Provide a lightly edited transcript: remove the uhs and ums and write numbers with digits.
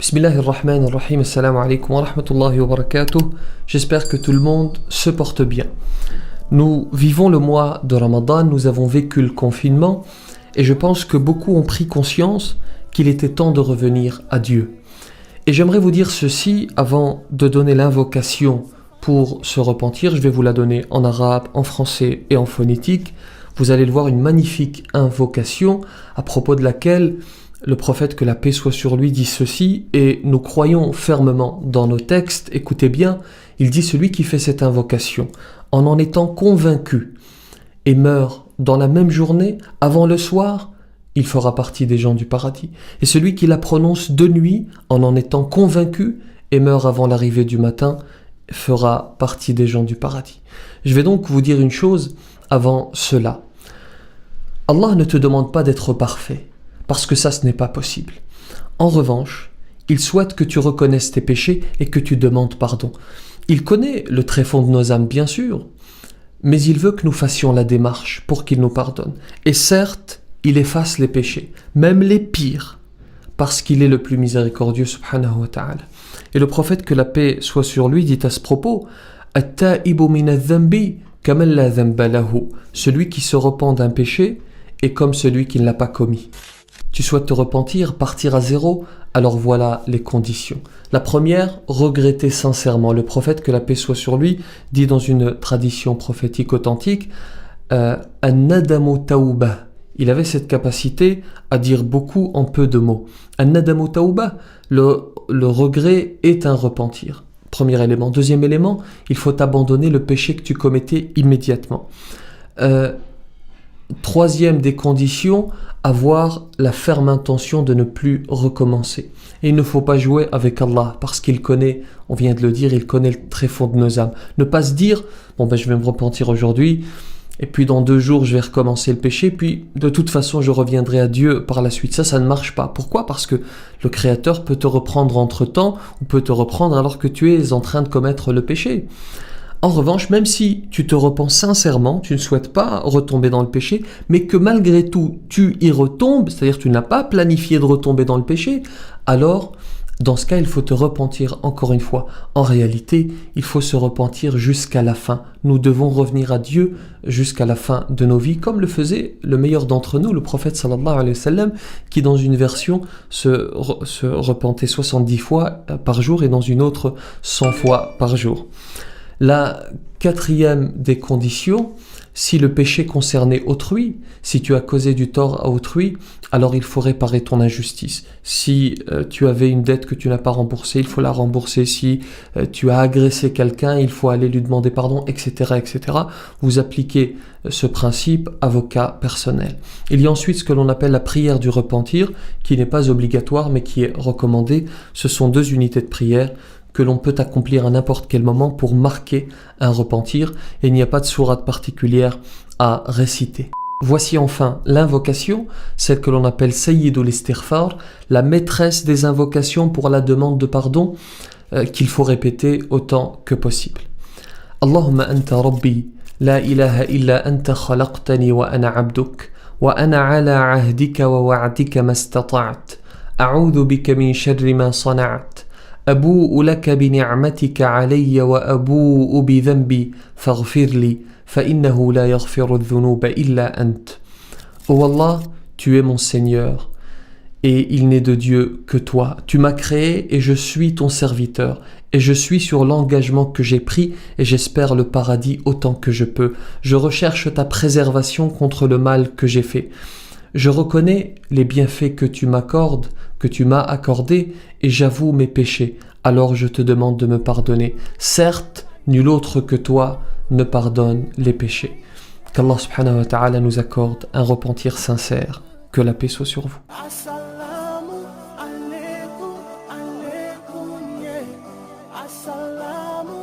Bismillahirrahmanirrahim, assalamu alaikum wa rahmatullahi wa barakatuh. J'espère que tout le monde se porte bien. Nous vivons le mois de Ramadan, nous avons vécu le confinement et je pense que beaucoup ont pris conscience qu'il était temps de revenir à Dieu. Et j'aimerais vous dire ceci avant de donner l'invocation pour se repentir. Je vais vous la donner en arabe, en français et en phonétique. Vous allez le voir, une magnifique invocation à propos de laquelle le prophète, que la paix soit sur lui, dit ceci, et nous croyons fermement dans nos textes. Écoutez bien, il dit: celui qui fait cette invocation en étant convaincu et meurt dans la même journée, avant le soir, il fera partie des gens du paradis. Et celui qui la prononce de nuit en étant convaincu et meurt avant l'arrivée du matin, fera partie des gens du paradis. Je vais donc vous dire une chose avant cela. Allah ne te demande pas d'être parfait, parce que ça, ce n'est pas possible. En revanche, il souhaite que tu reconnaisses tes péchés et que tu demandes pardon. Il connaît le tréfonds de nos âmes, bien sûr, mais il veut que nous fassions la démarche pour qu'il nous pardonne. Et certes, il efface les péchés, même les pires, parce qu'il est le plus miséricordieux, subhanahu wa ta'ala. Et le prophète, que la paix soit sur lui, dit à ce propos: « At-ta'ibu min adh-dhanbi kaman la dhanba lahu » Celui qui se repent d'un péché est comme celui qui ne l'a pas commis. Tu souhaites te repentir, partir à zéro? Alors voilà les conditions. La première, regretter sincèrement. Le prophète, que la paix soit sur lui, dit dans une tradition prophétique authentique, An-nadamu tawbah. Il avait cette capacité à dire beaucoup en peu de mots. An-nadamu tawbah, le regret est un repentir. Premier élément. Deuxième élément, il faut abandonner le péché que tu commettais immédiatement. Troisième des conditions, avoir la ferme intention de ne plus recommencer. Et il ne faut pas jouer avec Allah, parce qu'il connaît, on vient de le dire, il connaît le tréfonds de nos âmes. Ne pas se dire: je vais me repentir aujourd'hui, et puis dans 2 jours je vais recommencer le péché, puis de toute façon je reviendrai à Dieu par la suite. Ça ne marche pas. Pourquoi? Parce que le Créateur peut te reprendre entre-temps, ou peut te reprendre alors que tu es en train de commettre le péché. En revanche, même si tu te repens sincèrement, tu ne souhaites pas retomber dans le péché, mais que malgré tout, tu y retombes, c'est-à-dire que tu n'as pas planifié de retomber dans le péché, alors, dans ce cas, il faut te repentir encore une fois. En réalité, il faut se repentir jusqu'à la fin. Nous devons revenir à Dieu jusqu'à la fin de nos vies, comme le faisait le meilleur d'entre nous, le prophète sallallahu alayhi wa sallam, qui dans une version se repentait 70 fois par jour et dans une autre 100 fois par jour. La quatrième des conditions, si le péché concernait autrui, si tu as causé du tort à autrui, alors il faut réparer ton injustice. Si tu avais une dette que tu n'as pas remboursée, il faut la rembourser. Si tu as agressé quelqu'un, il faut aller lui demander pardon, etc., etc. Vous appliquez ce principe à vos cas personnels. Il y a ensuite ce que l'on appelle la prière du repentir, qui n'est pas obligatoire, mais qui est recommandée. Ce sont 2 unités de prière que l'on peut accomplir à n'importe quel moment pour marquer un repentir, et il n'y a pas de sourate particulière à réciter. Voici enfin l'invocation, celle que l'on appelle Sayyidul Istighfar, la maîtresse des invocations pour la demande de pardon, qu'il faut répéter autant que possible. Allahumma anta rabbi, la ilaha illa anta khalaqtani wa ana abduk, wa ana ala ahdika wa wa'dika mastata'at, a'udhu bika min sharri ma sana'at, أبوء لك بنعمتك علي وأبوء بذنبي فاغفر لي فإنه لا يغفر الذنوب إلا أنت. Oh Allah, tu es mon Seigneur et il n'est de Dieu que toi. Tu m'as créé et je suis ton serviteur et je suis sur l'engagement que j'ai pris et j'espère le paradis autant que je peux. Je recherche ta préservation contre le mal que j'ai fait. Je reconnais les bienfaits que tu m'accordes, que tu m'as accordés, et j'avoue mes péchés. Alors je te demande de me pardonner. Certes, nul autre que toi ne pardonne les péchés. Qu'Allah subhanahu wa ta'ala nous accorde un repentir sincère. Que la paix soit sur vous. Assalamu alaikum, yeah. Assalamu